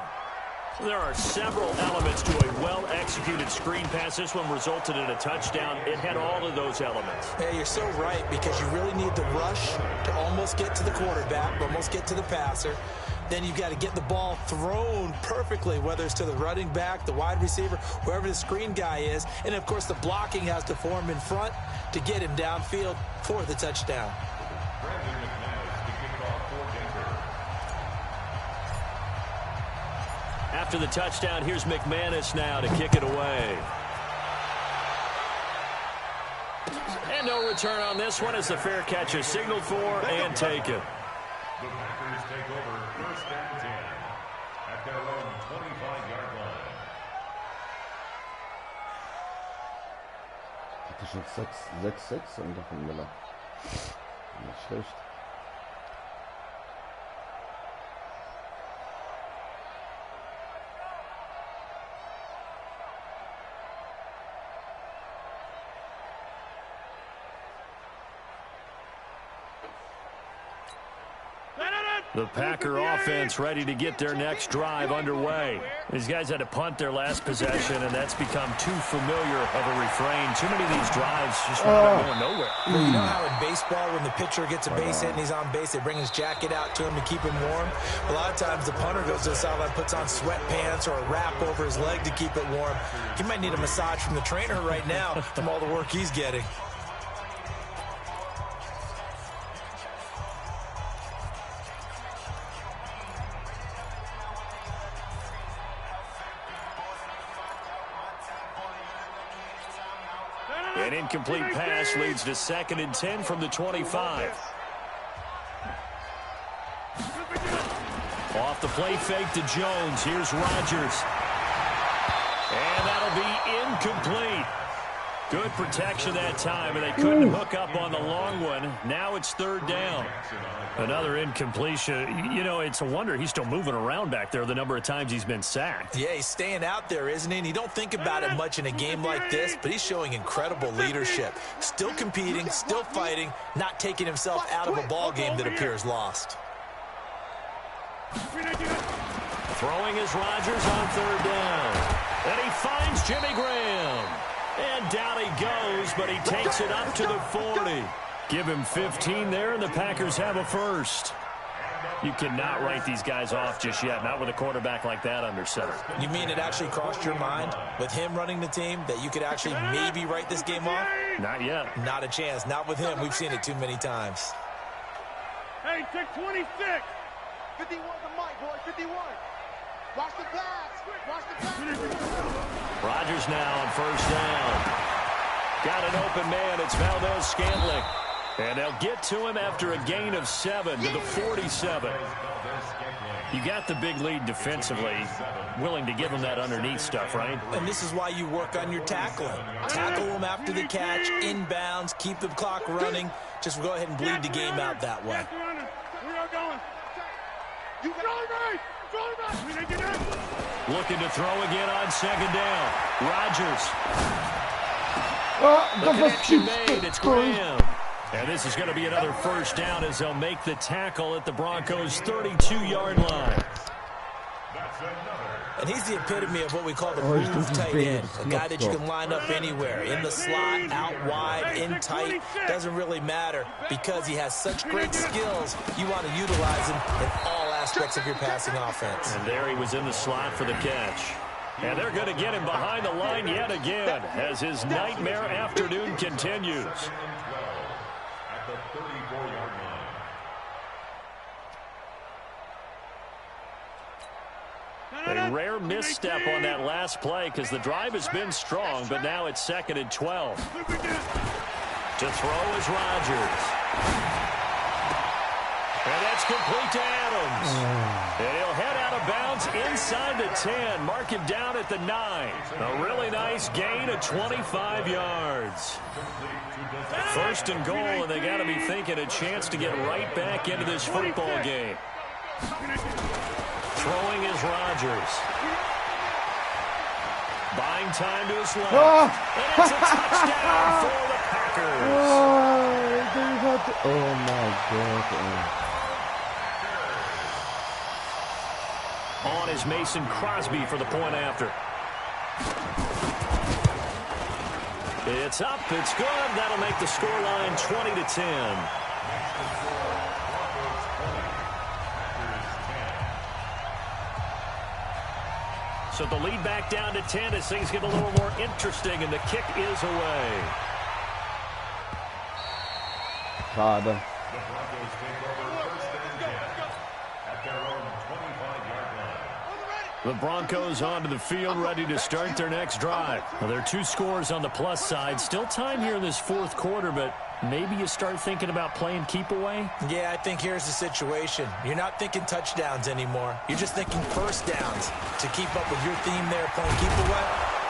There are several elements to a well-executed screen pass. This one resulted in a touchdown. It had all of those elements. Yeah, you're so right, because you really need the rush to almost get to the quarterback, almost get to the passer. Then you've got to get the ball thrown perfectly, whether it's to the running back, the wide receiver, wherever the screen guy is. And, of course, the blocking has to form in front to get him downfield for the touchdown. After the touchdown, here's McManus now to kick it away. And no return on this one as the fair catch is signaled for and taken. The Packers take over first and 10 at their own 25-yard line. Hatte schon 6-6 unter von Miller. Nicht schlecht. The Packer offense ready to get their next drive underway. These guys had to punt their last possession, and that's become too familiar of a refrain. Too many of these drives just going nowhere. You know how in baseball, when the pitcher gets a base hit and he's on base, they bring his jacket out to him to keep him warm? A lot of times the punter goes to the sideline, puts on sweatpants or a wrap over his leg to keep it warm. He might need a massage from the trainer right now from all the work he's getting. An incomplete pass leads to 2nd and 10 from the 25. Off the play fake to Jones. Here's Rodgers. And that'll be incomplete. Good protection that time, and they couldn't hook up on the long one. Now it's third down. Another incompletion. You know, it's a wonder he's still moving around back there the number of times he's been sacked. Yeah, he's staying out there, isn't he? And you don't think about it much in a game like this, but he's showing incredible leadership. Still competing, still fighting, not taking himself out of a ball game that appears lost. Throwing is Rodgers on third down. And he finds Jimmy Graham. And down he goes, but he takes it up to the 40. Give him 15 there, and the Packers have a first. You cannot write these guys off just yet, not with a quarterback like that under center. You mean it actually crossed your mind with him running the team that you could actually maybe write this game off? Not yet. Not a chance. Not with him. We've seen it too many times. Hey, take 26. 51 the mic, boy, 51. Watch the pass. Watch the pass. Rodgers now on first down. Got an open man. It's Valdez-Scantling. And they'll get to him after a gain of 7 to the 47. You got the big lead defensively. Willing to give him that underneath stuff, right? And this is why you work on your tackling. Tackle them after the catch, inbounds, keep the clock running. Just go ahead and bleed the game out that way. We are going. You Looking to throw again on second down. Rodgers. The connection made. It's Graham. And this is going to be another first down as they'll make the tackle at the Broncos' 32-yard line. And he's the epitome of what we call the move tight end. A guy that you can line up anywhere. In the slot, out wide, in tight. Doesn't really matter because he has such great skills. You want to utilize him in all aspects of your passing offense. And there he was in the slot for the catch. And they're going to get him behind the line yet again as his nightmare afternoon continues. At the 34-yard line. A rare misstep on that last play because the drive has been strong, but now it's 2nd and 12. To throw is Rodgers. And that's complete to Adams. And he'll head out of bounds inside the 10. Mark him down at the 9. A really nice gain of 25 yards. First and goal, and they got to be thinking a chance to get right back into this football game. Throwing is Rodgers. Buying time to his left. And it's a touchdown for the Packers. Oh my God. On is Mason Crosby for the point after. It's up. It's good. That'll make the scoreline 20-10. So the lead back down to 10 as things get a little more interesting, and the kick is away. Schade. The Broncos onto the field, ready to start their next drive. Well, there are 2 scores on the plus side. Still time here in this 4th quarter, but maybe you start thinking about playing keep away? Yeah, I think here's the situation. You're not thinking touchdowns anymore. You're just thinking first downs. To keep up with your theme there, playing keep away,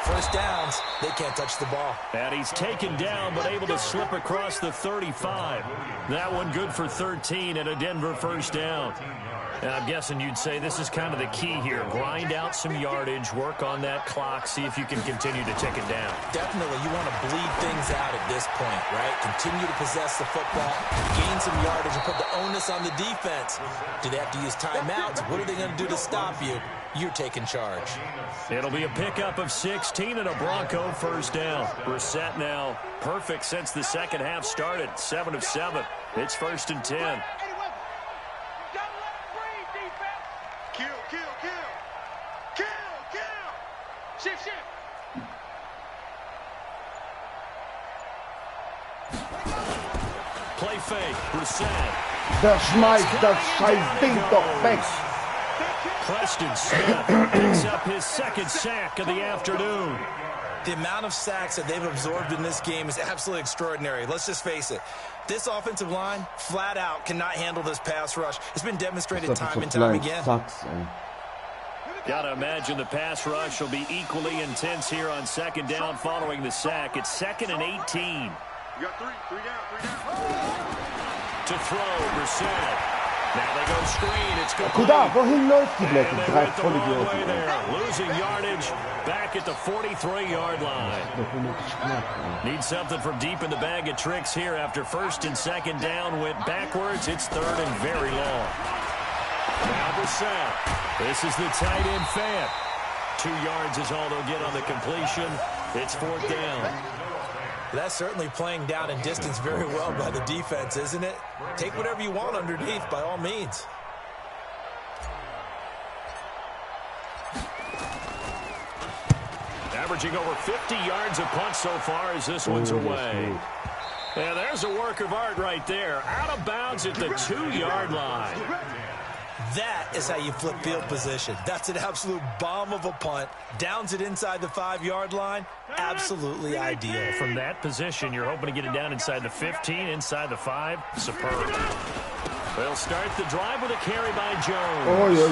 first downs, they can't touch the ball. And he's taken down, but able to slip across the 35. That one good for 13 and a Denver first down. And I'm guessing you'd say this is kind of the key here. Grind out some yardage, work on that clock, see if you can continue to tick it down. Definitely. You want to bleed things out at this point, right? Continue to possess the football, gain some yardage, and put the onus on the defense. Do they have to use timeouts? What are they going to do to stop you? You're taking charge. It'll be a pickup of 16 and a Bronco first down. We're set now. Perfect since the second half started. 7 of 7. It's 1st and 10. Shift. Play fake. Brissett. Der schmeißt das Scheißding doch weg. Preston Smith picks up his 2nd sack of the afternoon. The amount of sacks that they've absorbed in this game is absolutely extraordinary. Let's just face it. This offensive line, flat out, cannot handle this pass rush. It's been demonstrated time and time again. Got to imagine the pass rush will be equally intense here on 2nd down following the sack. It's 2nd and 18. You got three down. To throw, Brissett. Now they go screen. It's good. Wohin läuft die Blöcke? And they went the wrong way there. Losing yardage back at the 43-yard line. Need something from deep in the bag of tricks here after 1st and 2nd down. Went backwards. It's 3rd and very long. Now Brissett. This is the tight end fan. 2 yards is all they'll get on the completion. It's 4th down. That's certainly playing down in distance very well by the defense, isn't it? Take whatever you want underneath, by all means. Averaging over 50 yards a punt so far as this one's away. Yeah, there's a work of art right there. Out of bounds at the 2-yard line. That is how you flip field position. That's an absolute bomb of a punt. Downs it inside the 5-yard line. Absolutely ideal. From that position, you're hoping to get it down inside the 15, inside the 5. Superb. They'll start the drive with a carry by Jones. Oh, yeah.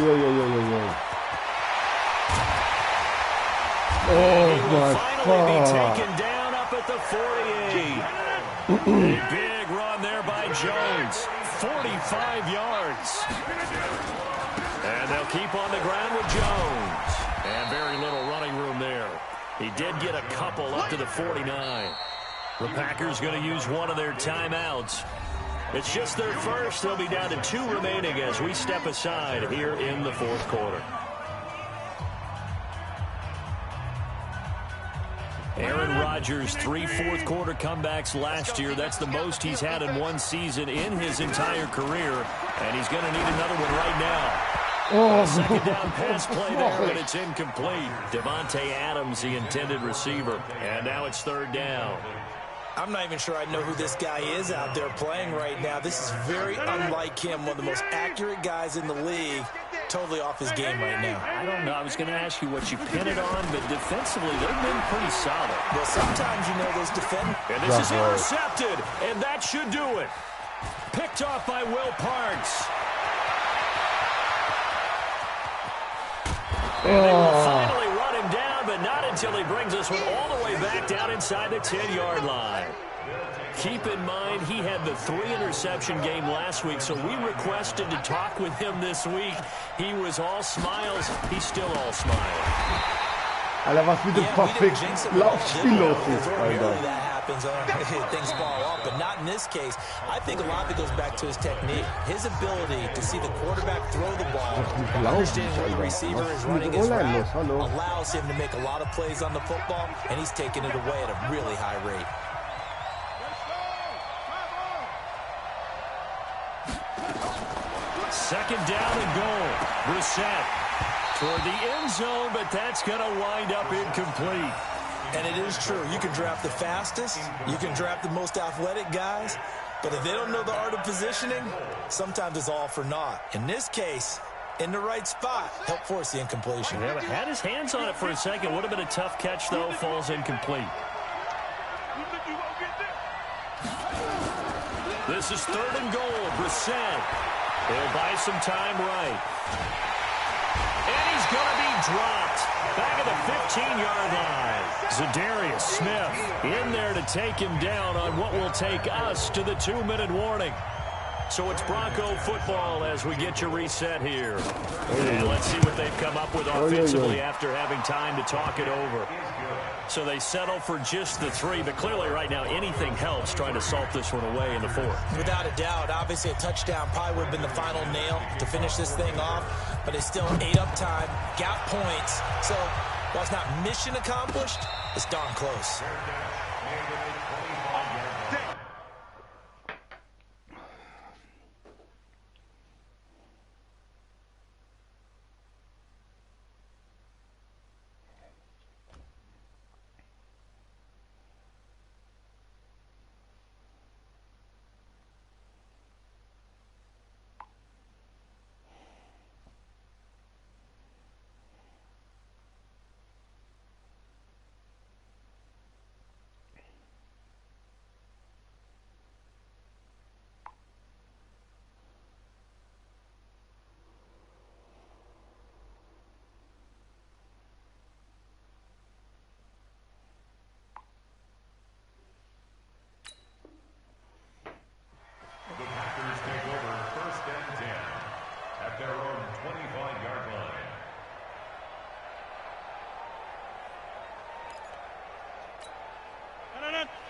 Oh, he will my finally be God. taken down up at the 48. A big run there by Jones. 45 yards. And they'll keep on the ground with Jones. And very little running room there. He did get a couple up to the 49. The Packers going to use one of their timeouts. It's just their first. They'll be down to 2 remaining as we step aside here in the 4th quarter. Aaron Rodgers, 3 fourth-quarter comebacks last year. That's the most he's had in one season in his entire career. And he's going to need another one right now. Oh, Second down pass play there, but it's incomplete. Devontae Adams, the intended receiver. And now it's 3rd down. I'm not even sure I know who this guy is out there playing right now. This is very unlike him, one of the most accurate guys in the league. Totally off his game right now. I don't know. I was going to ask you what you pin it on, but defensively, they've been pretty solid. Well, sometimes, you know, those defend. And this is intercepted, and that should do it. Picked off by Will Parks. And they will finally run him down, but not until he brings us one all the way back down inside the 10-yard line. Keep in mind, he had the 3-interception game last week, so we requested to talk with him this week. He was all smiles. He's still all smiles. Alter, was mit dem perfekten Laufspiel los ist, Alter. That happens, things fall off, but not in this case. I think a lot of it goes back to his technique, his ability to see the quarterback throw the ball, understanding where the receiver is running his route, allows him to make a lot of plays on the football, and he's taking it away at a really high rate. Second down and goal. Brissett toward the end zone, but that's going to wind up incomplete. And it is true. You can draft the fastest. You can draft the most athletic guys. But if they don't know the art of positioning, sometimes it's all for naught. In this case, in the right spot, help force the incompletion. Yeah, but had his hands on it for a second. Would have been a tough catch, though. Falls incomplete. This is 3rd and goal. Brissett. He'll buy some time right. And he's going to be dropped. Back at the 15-yard line. Zadarius Smith in there to take him down on what will take us to the 2-minute warning. So it's Bronco football as we get you reset here. And let's see what they've come up with offensively after having time to talk it over. So they settle for just the 3, but clearly right now anything helps trying to salt this one away in the 4th. Without a doubt, obviously a touchdown probably would have been the final nail to finish this thing off, but it's still ate up time, got points. So while it's not mission accomplished, it's darn close.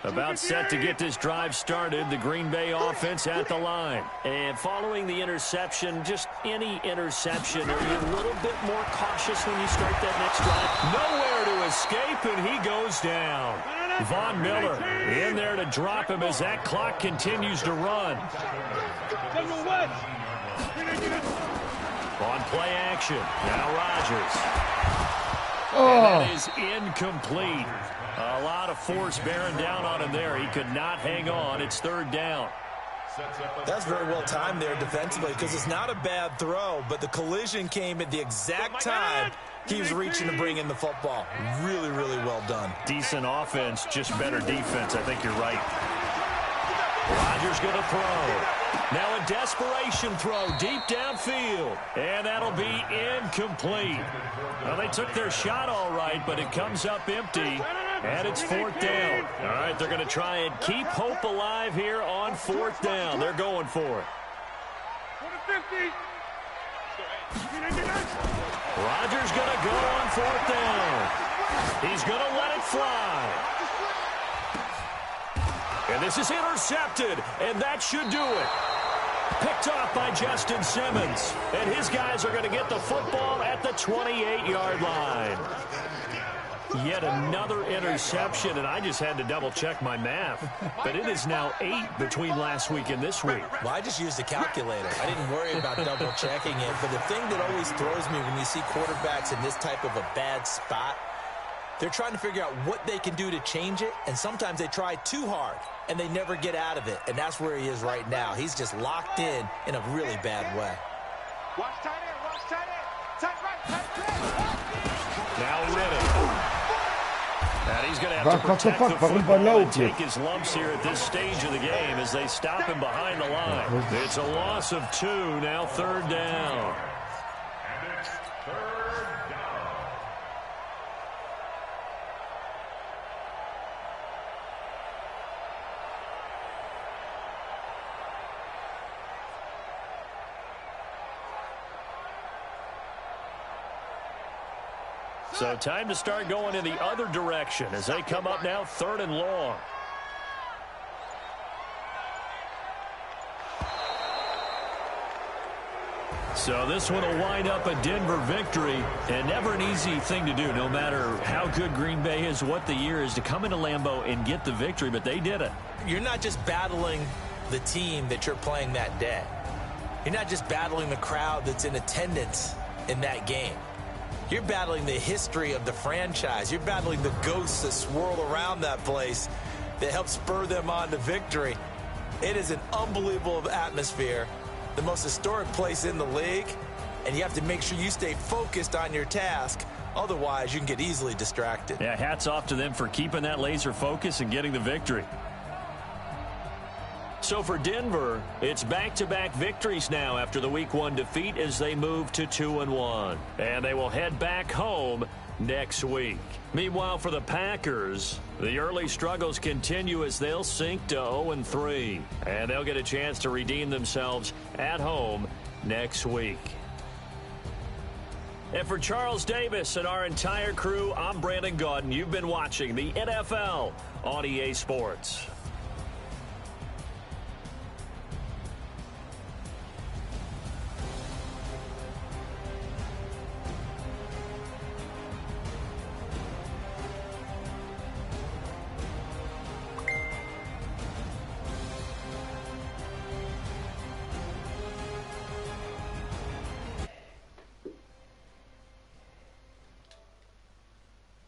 About set to get this drive started, the Green Bay offense at the line. And following the interception, just any interception, are you a little bit more cautious when you start that next drive? Nowhere to escape, and he goes down. Von Miller in there to drop him as that clock continues to run. On play action, now Rodgers. And that is incomplete. A lot of force bearing down on him there. He could not hang on. It's third down. That's very well timed there defensively because it's not a bad throw, but the collision came at the exact time he was reaching to bring in the football. Really, really well done. Decent offense, just better defense. I think you're right. Rodgers going to throw. Now a desperation throw deep downfield. And that'll be incomplete. Well, they took their shot all right, but it comes up empty. And it's fourth down. All right, they're going to try and keep hope alive here on fourth down. They're going for it. Rodgers going to go on fourth down. He's going to let it fly. And this is intercepted, and that should do it. Picked off by Justin Simmons. And his guys are going to get the football at the 28-yard line. Yet another interception, and I just had to double-check my math. But it is now 8 between last week and this week. Well, I just used a calculator. I didn't worry about double-checking it. But the thing that always throws me when you see quarterbacks in this type of a bad spot, they're trying to figure out what they can do to change it, and sometimes they try too hard, and they never get out of it. And that's where he is right now. He's just locked in a really bad way. Watch tight end, watch tight end. Tight right, tight left. Now Riddick. And he's going to have to protect the football and take his lumps here at this stage of the game as they stop him behind the line. It's a loss of 2, now third down. And it's third down. So time to start going in the other direction as they come up now third and long. So this one will wind up a Denver victory, and never an easy thing to do, no matter how good Green Bay is, what the year is, to come into Lambeau and get the victory, but they did it. You're not just battling the team that you're playing that day. You're not just battling the crowd that's in attendance in that game. You're battling the history of the franchise. You're battling the ghosts that swirl around that place that help spur them on to victory. It is an unbelievable atmosphere, the most historic place in the league, and you have to make sure you stay focused on your task. Otherwise, you can get easily distracted. Yeah, hats off to them for keeping that laser focus and getting the victory. So for Denver, it's back-to-back victories now after the Week 1 defeat as they move to 2-1. And they will head back home next week. Meanwhile, for the Packers, the early struggles continue as they'll sink to 0-3. And they'll get a chance to redeem themselves at home next week. And for Charles Davis and our entire crew, I'm Brandon Gaudin. You've been watching the NFL on EA Sports.